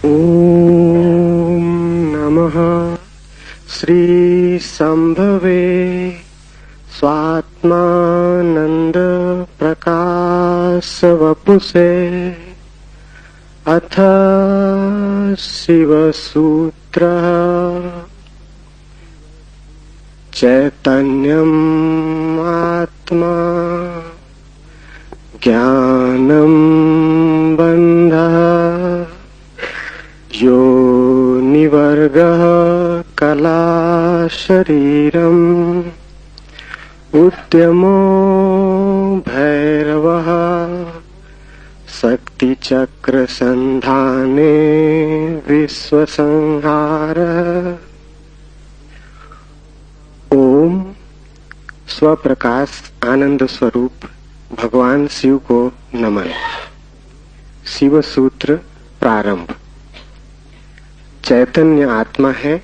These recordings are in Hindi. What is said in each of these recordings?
ओम नमः श्री संभवे स्वात्मानंद प्रकाश वपुषे अथ शिवसूत्र चैतन्यम् आत्मा ज्ञानं बन्धः योनिवर्गः कला शरीरम् उद्यमो भैरवः शक्तिचक्र संधाने विश्वसंहारः। ओम स्वप्रकाश आनंद स्वरूप भगवान शिव को नमन। शिव सूत्र प्रारंभ। चैतन्य आत्मा है,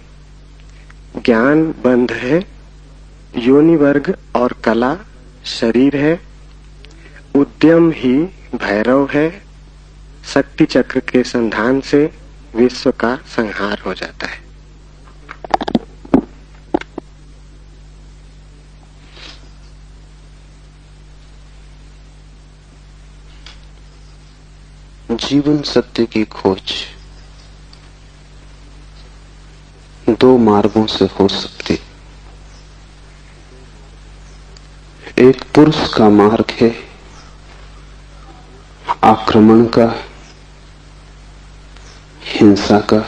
ज्ञान बंध है, योनि वर्ग और कला शरीर है, उद्यम ही भैरव है, शक्ति चक्र के संधान से विश्व का संहार हो जाता है। जीवन सत्य की खोज दो मार्गों से हो सकती। एक पुरुष का मार्ग है आक्रमण का, हिंसा का,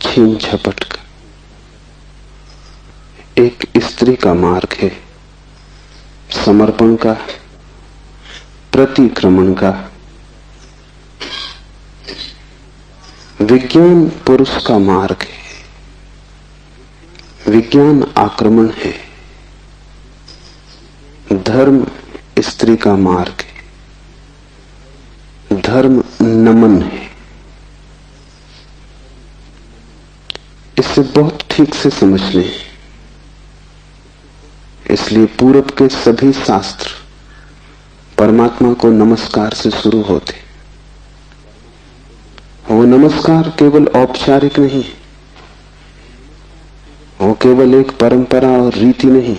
छीन झपट का। एक स्त्री का मार्ग है समर्पण का, प्रतिक्रमण का। विज्ञान पुरुष का मार्ग है, विज्ञान आक्रमण है। धर्म स्त्री का मार्ग है, धर्म नमन है। इसे बहुत ठीक से समझ लें। इसलिए पूरब के सभी शास्त्र परमात्मा को नमस्कार से शुरू होते। वो नमस्कार केवल औपचारिक नहीं, वो केवल एक परंपरा और रीति नहीं।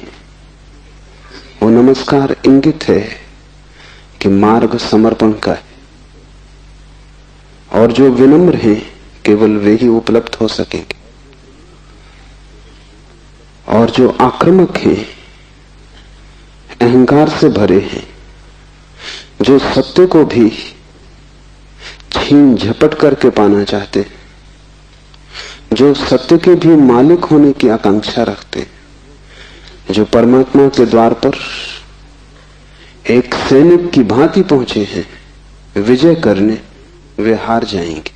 वो नमस्कार इंगित है कि मार्ग समर्पण का है, और जो विनम्र हैं केवल वे ही उपलब्ध हो सकेंगे, और जो आक्रामक हैं, अहंकार से भरे हैं, जो सत्य को भी छीन झपट करके पाना चाहते, जो सत्य के भी मालिक होने की आकांक्षा रखते, जो परमात्मा के द्वार पर एक सैनिक की भांति पहुंचे हैं विजय करने, वे हार जाएंगे।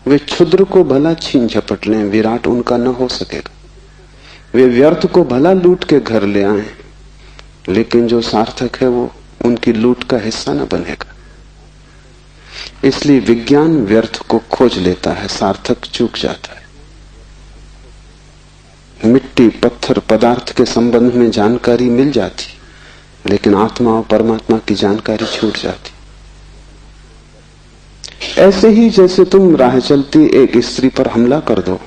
वे क्षुद्र को भला छीन झपट लें, विराट उनका न हो सकेगा। वे व्यर्थ को भला लूट के घर ले आए, लेकिन जो सार्थक है वो उनकी लूट का हिस्सा न बनेगा। इसलिए विज्ञान व्यर्थ को खोज लेता है, सार्थक चूक जाता है। मिट्टी, पत्थर, पदार्थ के संबंध में जानकारी मिल जाती, लेकिन आत्मा और परमात्मा की जानकारी छूट जाती। ऐसे ही जैसे तुम राह चलती एक स्त्री पर हमला कर दो,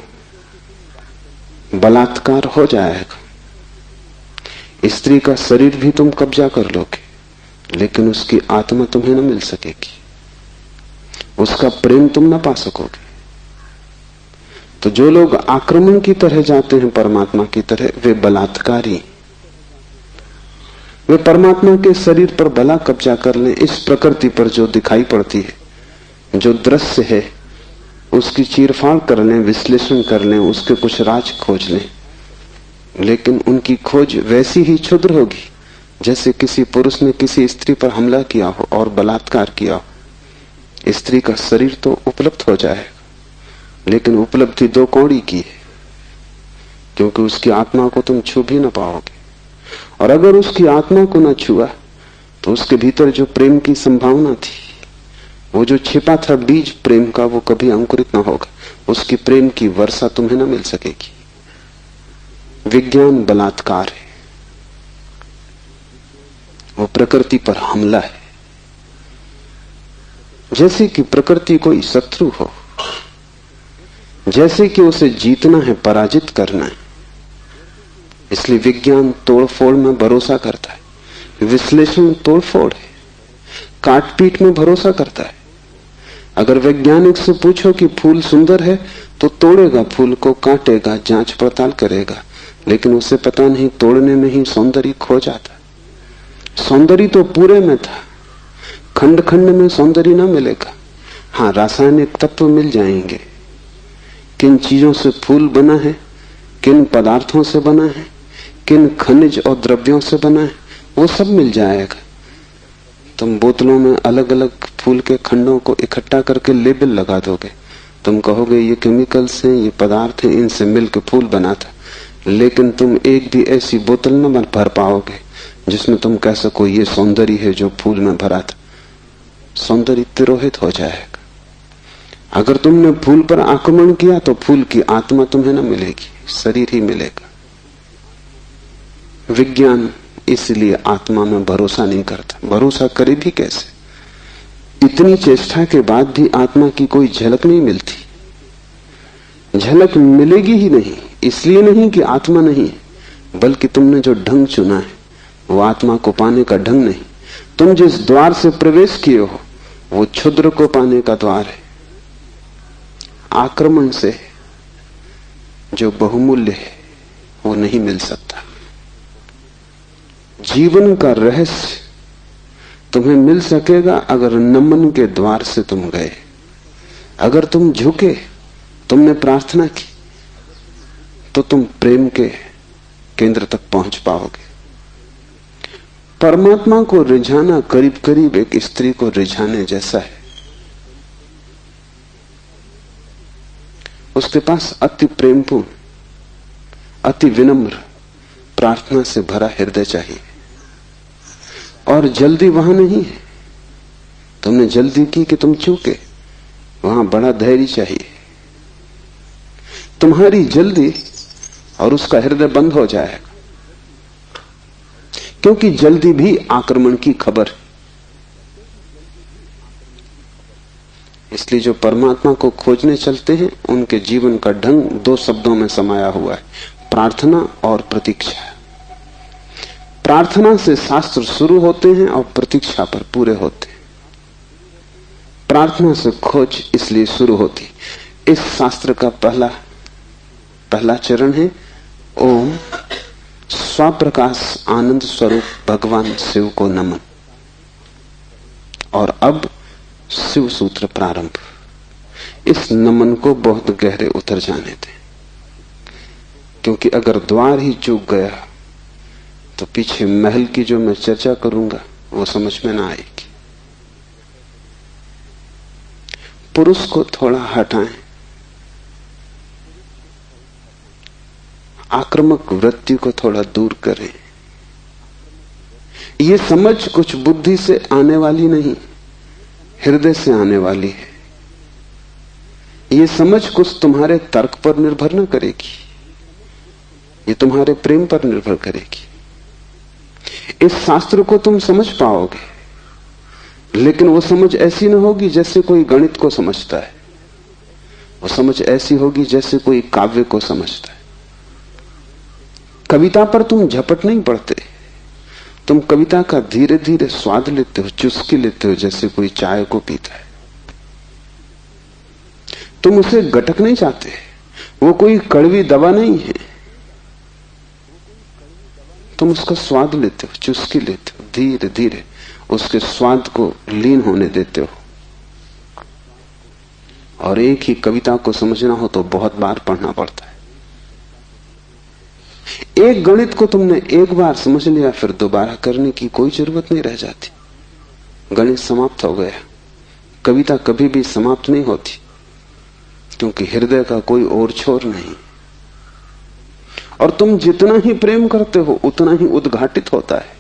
बलात्कार हो जाएगा। स्त्री का शरीर भी तुम कब्जा कर लोगे, लेकिन उसकी आत्मा तुम्हें न मिल सकेगी, उसका प्रेम तुम न पा सकोगे। तो जो लोग आक्रमण की तरह जाते हैं परमात्मा की तरह, वे बलात्कारी। वे परमात्मा के शरीर पर भला कब्जा कर लें, इस प्रकृति पर जो दिखाई पड़ती है, जो दृश्य है, उसकी चीरफाड़ कर लें, विश्लेषण कर लें, उसके कुछ राज खोज लें, लेकिन उनकी खोज वैसी ही क्षुद्र होगी जैसे किसी पुरुष ने किसी स्त्री पर हमला किया हो और बलात्कार किया हो। स्त्री का शरीर तो उपलब्ध हो जाएगा, लेकिन उपलब्धि दो कौड़ी की है, क्योंकि उसकी आत्मा को तुम छू भी न पाओगे। और अगर उसकी आत्मा को न छुआ तो उसके भीतर जो प्रेम की संभावना थी, वो जो छिपा था बीज प्रेम का, वो कभी अंकुरित न होगा। उसकी प्रेम की वर्षा तुम्हें न मिल सकेगी। विज्ञान बलात्कार है, वो प्रकृति पर हमला है। जैसे कि प्रकृति कोई शत्रु हो, जैसे कि उसे जीतना है, पराजित करना है। इसलिए विज्ञान तोड़फोड़ में भरोसा करता है, विश्लेषण तोड़फोड़ है, काटपीट में भरोसा करता है। अगर वैज्ञानिक से पूछो कि फूल सुंदर है तो तोड़ेगा फूल को, काटेगा, जांच पड़ताल करेगा, लेकिन उसे पता नहीं तोड़ने में ही सौंदर्य खो जाता। सौंदर्य तो पूरे में था, खंड खंड में सौंदर्य ना मिलेगा। हाँ, रासायनिक तत्व मिल जाएंगे, किन चीजों से फूल बना है, किन पदार्थों से बना है, किन खनिज और द्रव्यों से बना है, वो सब मिल जाएगा। तुम बोतलों में अलग अलग फूल के खंडों को इकट्ठा करके लेबल लगा दोगे, तुम कहोगे ये केमिकल्स हैं, ये पदार्थ हैं, इनसे मिलकर फूल बना था। लेकिन तुम एक भी ऐसी बोतल न भर पाओगे जिसमें तुम कह सको ये सौंदर्य है जो फूल में भरा था। सौंदर्य तिरोहित हो जाएगा। अगर तुमने फूल पर आक्रमण किया तो फूल की आत्मा तुम्हें न मिलेगी, शरीर ही मिलेगा। विज्ञान इसलिए आत्मा में भरोसा नहीं करता। भरोसा करे भी कैसे? इतनी चेष्टा के बाद भी आत्मा की कोई झलक नहीं मिलती। झलक मिलेगी ही नहीं, इसलिए नहीं कि आत्मा नहीं है, बल्कि तुमने जो ढंग चुना है वो आत्मा को पाने का ढंग नहीं। तुम जिस द्वार से प्रवेश किए हो वो क्षुद्र को पाने का द्वार है। आक्रमण से जो बहुमूल्य है वो नहीं मिल सकता। जीवन का रहस्य तुम्हें मिल सकेगा अगर नमन के द्वार से तुम गए, अगर तुम झुके, तुमने प्रार्थना की, तो तुम प्रेम के केंद्र तक पहुंच पाओगे। परमात्मा को रिझाना करीब करीब एक स्त्री को रिझाने जैसा है। उसके पास अति प्रेमपूर्ण, अति विनम्र, प्रार्थना से भरा हृदय चाहिए। और जल्दी वहां नहीं है। तुमने जल्दी की कि तुम चूके, वहां बड़ा धैर्य चाहिए। तुम्हारी जल्दी और उसका हृदय बंद हो जाएगा, क्योंकि जल्दी भी आक्रमण की खबर है। इसलिए जो परमात्मा को खोजने चलते हैं उनके जीवन का ढंग दो शब्दों में समाया हुआ है, प्रार्थना और प्रतीक्षा। प्रार्थना से शास्त्र शुरू होते हैं और प्रतीक्षा पर पूरे होते हैं। प्रार्थना से खोज इसलिए शुरू होती। इस शास्त्र का पहला चरण है ओम स्वप्रकाश आनंद स्वरूप भगवान शिव को नमन। और अब शिव सूत्र प्रारंभ। इस नमन को बहुत गहरे उतर जाने दें, क्योंकि अगर द्वार ही चूक गया तो पीछे महल की जो मैं चर्चा करूंगा वो समझ में ना आएगी। पुरुष को थोड़ा हटाएं, आक्रामक वृत्ति को थोड़ा दूर करें। ये समझ कुछ बुद्धि से आने वाली नहीं, हृदय से आने वाली है। ये समझ कुछ तुम्हारे तर्क पर निर्भर न करेगी, ये तुम्हारे प्रेम पर निर्भर करेगी। इस शास्त्र को तुम समझ पाओगे, लेकिन वो समझ ऐसी न होगी जैसे कोई गणित को समझता है। वो समझ ऐसी होगी जैसे कोई काव्य को समझता है। कविता पर तुम झपट नहीं पड़ते, तुम कविता का धीरे धीरे स्वाद लेते हो, चुस्की लेते हो, जैसे कोई चाय को पीता है। तुम उसे गटक नहीं चाहते, वो कोई कड़वी दवा नहीं है। तुम उसका स्वाद लेते हो, चुस्की लेते हो, धीरे धीरे उसके स्वाद को लीन होने देते हो। और एक ही कविता को समझना हो तो बहुत बार पढ़ना पड़ता है। एक गणित को तुमने एक बार समझ लिया, फिर दोबारा करने की कोई जरूरत नहीं रह जाती। गणित समाप्त हो गया। कविता कभी भी समाप्त नहीं होती, क्योंकि हृदय का कोई और छोर नहीं। और तुम जितना ही प्रेम करते हो उतना ही उद्घाटित होता है।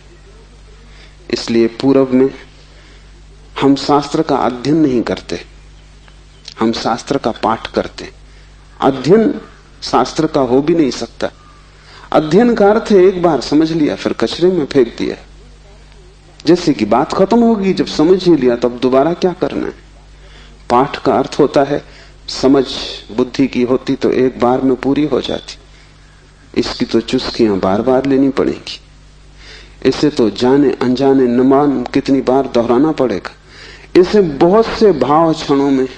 इसलिए पूर्व में हम शास्त्र का अध्ययन नहीं करते, हम शास्त्र का पाठ करते। अध्ययन शास्त्र का हो भी नहीं सकता। अध्ययन का अर्थ है एक बार समझ लिया फिर कचरे में फेंक दिया। जैसे कि बात खत्म होगी, जब समझ ही लिया तब दोबारा क्या करना है। पाठ का अर्थ होता है समझ बुद्धि की होती तो एक बार में पूरी हो जाती, इसकी तो चुस्कियां बार बार लेनी पड़ेंगी, इसे तो जाने अनजाने न मालूम कितनी बार दोहराना पड़ेगा। इसे बहुत से भाव क्षणों में,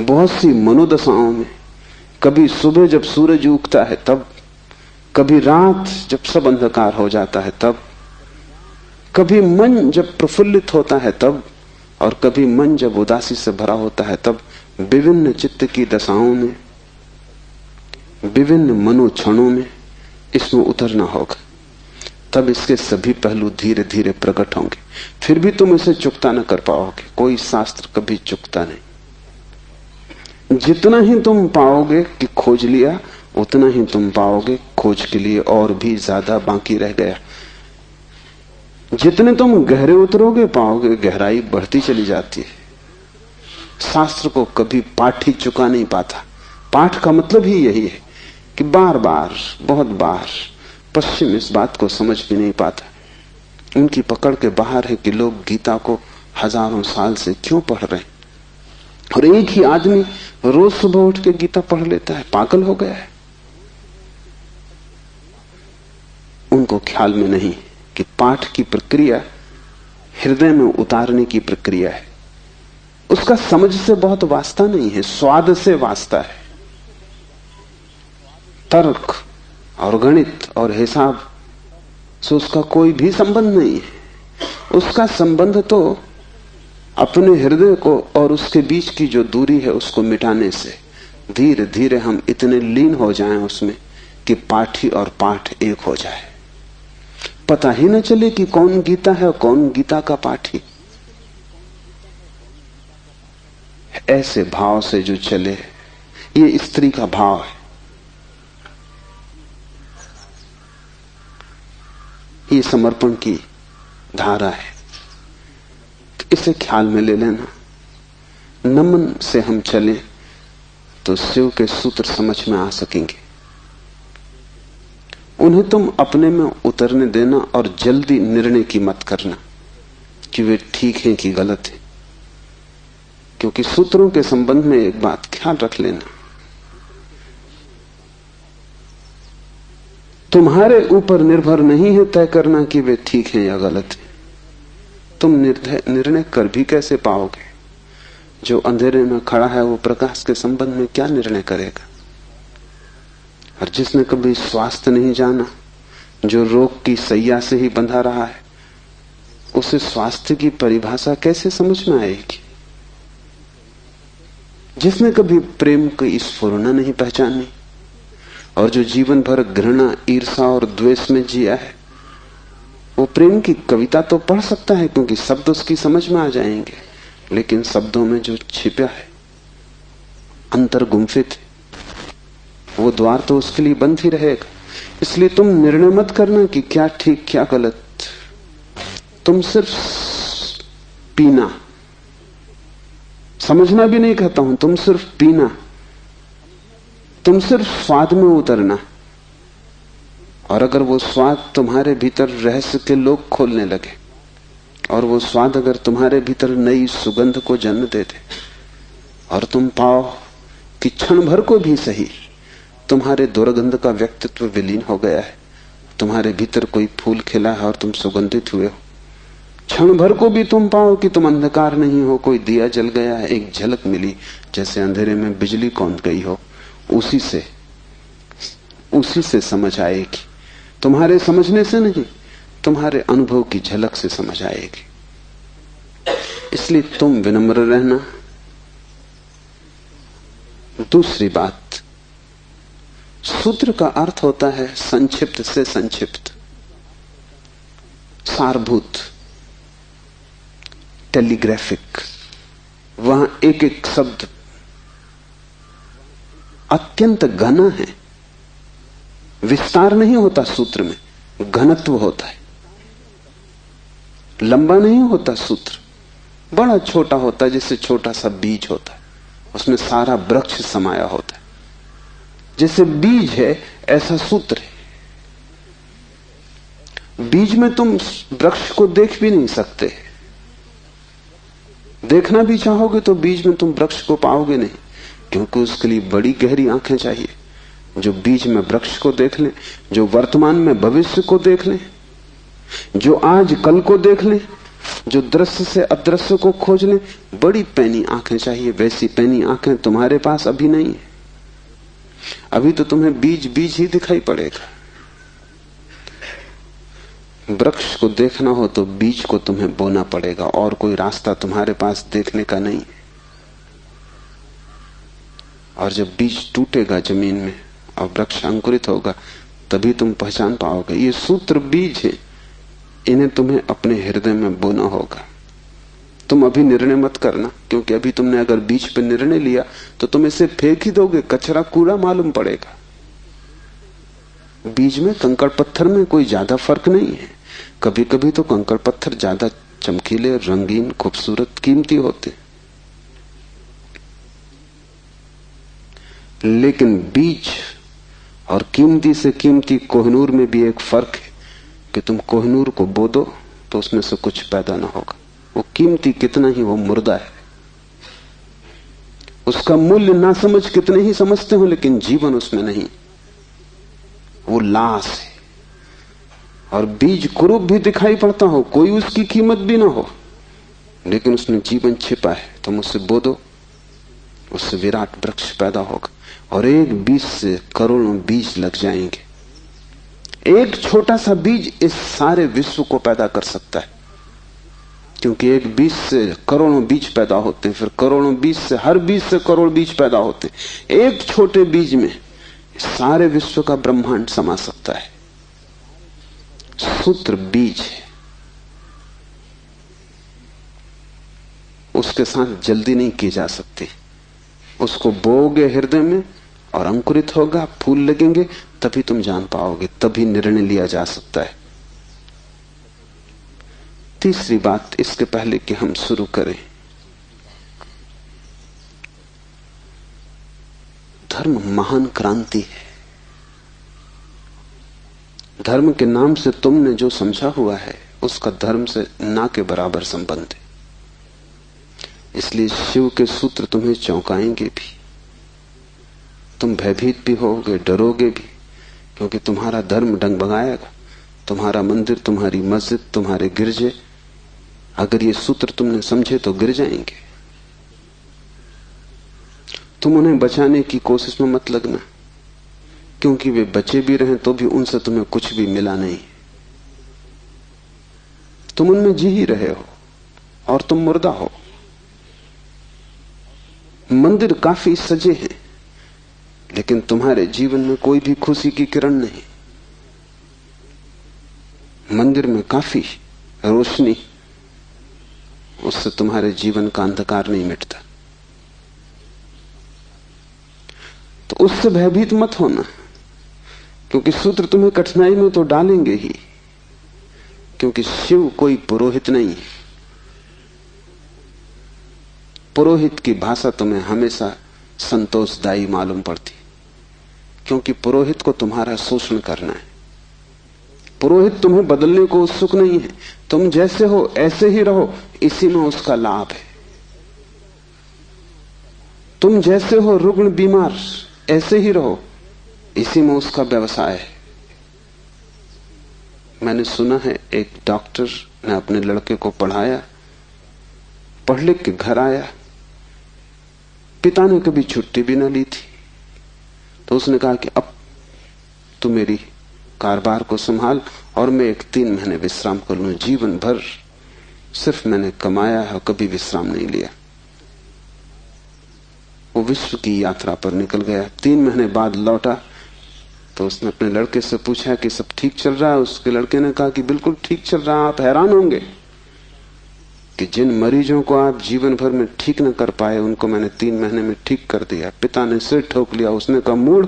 बहुत सी मनोदशाओं में, कभी सुबह जब सूरज उगता है तब, कभी रात जब सब अंधकार हो जाता है तब, कभी मन जब प्रफुल्लित होता है तब, और कभी मन जब उदासी से भरा होता है तब, विभिन्न चित्त की दशाओं में, विभिन्न मनोक्षणों में इसमें उतरना होगा। तब इसके सभी पहलू धीरे धीरे प्रकट होंगे। फिर भी तुम इसे चुकता न कर पाओगे। कोई शास्त्र कभी चुकता नहीं। जितना ही तुम पाओगे कि खोज लिया, उतना ही तुम पाओगे खोज के लिए और भी ज्यादा बाकी रह गया। जितने तुम गहरे उतरोगे पाओगे गहराई बढ़ती चली जाती है। शास्त्र को कभी पाठ ही चुका नहीं पाता। पाठ का मतलब ही यही है कि बार बार, बहुत बार। पश्चिम इस बात को समझ भी नहीं पाता। उनकी पकड़ के बाहर है कि लोग गीता को हजारों साल से क्यों पढ़ रहे हैं, और एक ही आदमी रोज सुबह उठ के गीता पढ़ लेता है। पागल हो गया है। उनको ख्याल में नहीं कि पाठ की प्रक्रिया हृदय में उतारने की प्रक्रिया है। उसका समझ से बहुत वास्ता नहीं है, स्वाद से वास्ता है। तर्क और गणित और हिसाब से उसका कोई भी संबंध नहीं है। उसका संबंध तो अपने हृदय को और उसके बीच की जो दूरी है उसको मिटाने से। धीरे धीरे हम इतने लीन हो जाएं उसमें कि पाठी और पाठ एक हो जाए। पता ही न चले कि कौन गीता है और कौन गीता का पाठी। ऐसे भाव से जो चले, ये स्त्री का भाव है। ये समर्पण की धारा है। इसे ख्याल में ले लेना। नमन से हम चलें तो शिव के सूत्र समझ में आ सकेंगे। उन्हें तुम अपने में उतरने देना और जल्दी निर्णय की मत करना कि वे ठीक हैं कि गलत हैं, क्योंकि सूत्रों के संबंध में एक बात ख्याल रख लेना, तुम्हारे ऊपर निर्भर नहीं है तय करना कि वे ठीक हैं या गलत हैं। तुम निर्णय कर भी कैसे पाओगे? जो अंधेरे में खड़ा है वो प्रकाश के संबंध में क्या निर्णय करेगा? और जिसने कभी स्वास्थ्य नहीं जाना, जो रोग की सैया से ही बंधा रहा है, उसे स्वास्थ्य की परिभाषा कैसे समझ में आएगी? जिसने कभी प्रेम की स्फुरना नहीं पहचानी और जो जीवन भर घृणा, ईर्षा और द्वेष में जिया है, वो प्रेम की कविता तो पढ़ सकता है क्योंकि शब्द उसकी समझ में आ जाएंगे, लेकिन शब्दों में जो छिपा है, अंतर गुम्फित है, वो द्वार तो उसके लिए बंद ही रहेगा। इसलिए तुम निर्णय मत करना कि क्या ठीक क्या गलत। तुम सिर्फ पीना, समझना भी नहीं कहता हूं, तुम सिर्फ पीना, तुम सिर्फ स्वाद में उतरना। और अगर वो स्वाद तुम्हारे भीतर रहस्य के लोग खोलने लगे, और वो स्वाद अगर तुम्हारे भीतर नई सुगंध को जन्म दे दे, और तुम पाओ कि क्षण भर को भी सही तुम्हारे दुर्गंध का व्यक्तित्व विलीन हो गया है, तुम्हारे भीतर कोई फूल खिला है और तुम सुगंधित हुए हो, क्षण भर को भी तुम पाओ कि तुम अंधकार नहीं हो, कोई दिया जल गया है, एक झलक मिली जैसे अंधेरे में बिजली कौंध गई हो, उसी से समझ आएगी। तुम्हारे समझने से नहीं, तुम्हारे अनुभव की झलक से समझ आएगी। इसलिए तुम विनम्र रहना। दूसरी बात, सूत्र का अर्थ होता है संक्षिप्त से संक्षिप्त, सारभूत, टेलीग्राफिक। वहां एक एक शब्द अत्यंत घना है। विस्तार नहीं होता सूत्र में, घनत्व होता है। लंबा नहीं होता सूत्र, बड़ा छोटा होता है, जैसे छोटा सा बीज होता है, उसमें सारा वृक्ष समाया होता है। जैसे बीज है ऐसा सूत्र है। बीज में तुम वृक्ष को देख भी नहीं सकते। देखना भी चाहोगे तो बीज में तुम वृक्ष को पाओगे नहीं, क्योंकि उसके लिए बड़ी गहरी आंखें चाहिए जो बीज में वृक्ष को देख ले, जो वर्तमान में भविष्य को देख ले, जो आज कल को देख ले, जो दृश्य से अदृश्य को खोज ले। बड़ी पैनी आंखें चाहिए। वैसी पैनी आंखें तुम्हारे पास अभी नहीं है। अभी तो तुम्हें बीज बीज ही दिखाई पड़ेगा। वृक्ष को देखना हो तो बीज को तुम्हें बोना पड़ेगा, और कोई रास्ता तुम्हारे पास देखने का नहीं। और जब बीज टूटेगा जमीन में और वृक्ष अंकुरित होगा, तभी तुम पहचान पाओगे ये सूत्र बीज है। इन्हें तुम्हें अपने हृदय में बोना होगा। तुम अभी निर्णय मत करना, क्योंकि अभी तुमने अगर बीज पे निर्णय लिया तो तुम इसे फेंक ही दोगे, कचरा कूड़ा मालूम पड़ेगा। बीज में कंकड़ पत्थर में कोई ज्यादा फर्क नहीं है। कभी कभी तो कंकड़ पत्थर ज्यादा चमकीले, रंगीन, खूबसूरत, कीमती होते, लेकिन बीज और कीमती से कीमती कोहिनूर में भी एक फर्क है कि तुम कोहिनूर को बो दो तो उसमें से कुछ पैदा ना होगा। वो कीमती कितना ही वो मुर्दा है, उसका मूल्य ना समझ कितने ही समझते हो, लेकिन जीवन उसमें नहीं, वो लाश है। और बीज कुरूप भी दिखाई पड़ता हो, कोई उसकी कीमत भी ना हो, लेकिन उसमें जीवन छिपा है। तुम उससे बो दो, उससे विराट वृक्ष पैदा होगा। और एक बीज से करोड़ों बीज लग जाएंगे। एक छोटा सा बीज इस सारे विश्व को पैदा कर सकता है, क्योंकि एक बीज से करोड़ों बीज पैदा होते हैं, फिर करोड़ों बीज से, हर बीज से करोड़ बीज पैदा होते हैं। एक छोटे बीज में सारे विश्व का ब्रह्मांड समा सकता है। सूत्र बीज है, उसके साथ जल्दी नहीं की जा सकती। उसको बोओगे हृदय में और अंकुरित होगा, फूल लगेंगे, तभी तुम जान पाओगे, तभी निर्णय लिया जा सकता है। तीसरी बात, इसके पहले कि हम शुरू करें, धर्म महान क्रांति है। धर्म के नाम से तुमने जो समझा हुआ है उसका धर्म से ना के बराबर संबंध है। इसलिए शिव के सूत्र तुम्हें चौंकाएंगे भी, तुम भयभीत भी होगे, डरोगे भी, क्योंकि तुम्हारा धर्म डगमगाएगा। तुम्हारा मंदिर, तुम्हारी मस्जिद, तुम्हारे गिरजे, अगर ये सूत्र तुमने समझे तो गिर जाएंगे। तुम उन्हें बचाने की कोशिश में मत लगना, क्योंकि वे बचे भी रहे तो भी उनसे तुम्हें कुछ भी मिला नहीं। तुम उनमें जी ही रहे हो और तुम मुर्दा हो। मंदिर काफी सजे हैं, लेकिन तुम्हारे जीवन में कोई भी खुशी की किरण नहीं। मंदिर में काफी रोशनी, उससे तुम्हारे जीवन का अंधकार नहीं मिटता। तो उससे भयभीत मत होना, क्योंकि सूत्र तुम्हें कठिनाई में तो डालेंगे ही, क्योंकि शिव कोई पुरोहित नहीं है। पुरोहित की भाषा तुम्हें हमेशा संतोषदायी मालूम पड़ती, क्योंकि पुरोहित को तुम्हारा शोषण करना है। पुरोहित तुम्हें बदलने को उत्सुक नहीं है। तुम जैसे हो ऐसे ही रहो, इसी में उसका लाभ है। तुम जैसे हो रुग्ण बीमार, ऐसे ही रहो, इसी में उसका व्यवसाय है। मैंने सुना है एक डॉक्टर ने अपने लड़के को पढ़ाया, पढ़ लिख के घर आया, पिता ने कभी छुट्टी भी ना ली थी, तो उसने कहा कि अब तू मेरी कारोबार को संभाल और मैं 3 महीने विश्राम कर लूं। जीवन भर सिर्फ मैंने कमाया है, कभी विश्राम नहीं लिया। वो विश्व की यात्रा पर निकल गया। 3 महीने बाद लौटा तो उसने अपने लड़के से पूछा कि सब ठीक चल रहा है। उसके लड़के ने कहा कि बिल्कुल ठीक चल रहा है। आप हैरान होंगे कि जिन मरीजों को आप जीवन भर में ठीक न कर पाए, उनको मैंने 3 महीने में ठीक कर दिया। पिता ने सिर ठोक लिया। उसने कहा, मूढ़,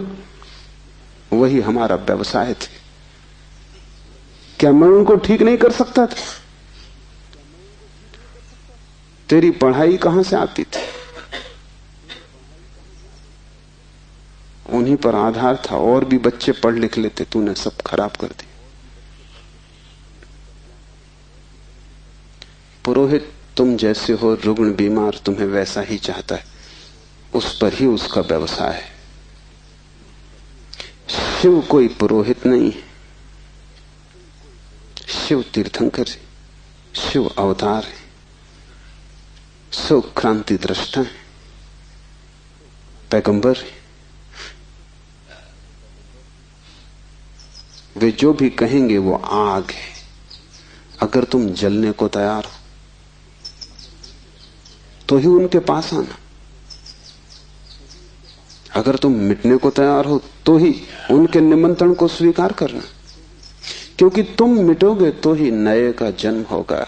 वही हमारा व्यवसाय थे। क्या मैं उनको ठीक नहीं कर सकता था? तेरी पढ़ाई कहां से आती थी? उन्हीं पर आधार था, और भी बच्चे पढ़ लिख लेते, तूने सब खराब कर दिया। पुरोहित तुम जैसे हो रुग्ण बीमार तुम्हें वैसा ही चाहता है, उस पर ही उसका व्यवसाय है। शिव कोई पुरोहित नहीं है, शिव तीर्थंकर है, शिव अवतार है, शिव क्रांति दृष्टा है, पैगंबर है। वे जो भी कहेंगे वो आग है। अगर तुम जलने को तैयार हो तो ही उनके पास आना, अगर तुम मिटने को तैयार हो तो ही उनके निमंत्रण को स्वीकार करना, क्योंकि तुम मिटोगे तो ही नए का जन्म होगा।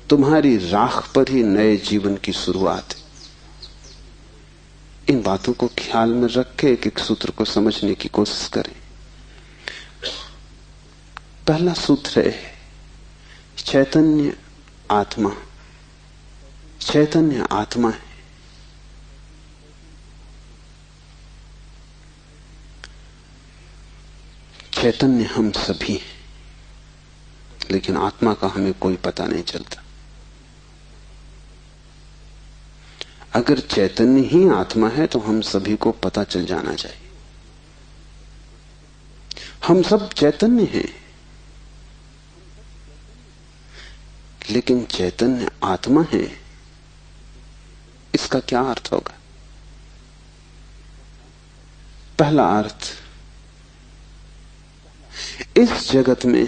तुम्हारी राख पर ही नए जीवन की शुरुआत है। इन बातों को ख्याल में रख के एक एक सूत्र को समझने की कोशिश करें। पहला सूत्र है चैतन्य आत्मा। चैतन्य आत्मा है। चैतन्य हम सभी हैं, लेकिन आत्मा का हमें कोई पता नहीं चलता। अगर चैतन्य ही आत्मा है तो हम सभी को पता चल जाना चाहिए। हम सब चैतन्य हैं, लेकिन चैतन्य आत्मा है, इसका क्या अर्थ होगा? पहला अर्थ, इस जगत में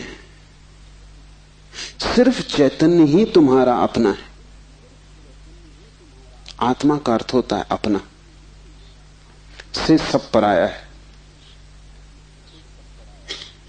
सिर्फ चैतन्य ही तुम्हारा अपना है। आत्मा का अर्थ होता है अपना, से सब पराया है।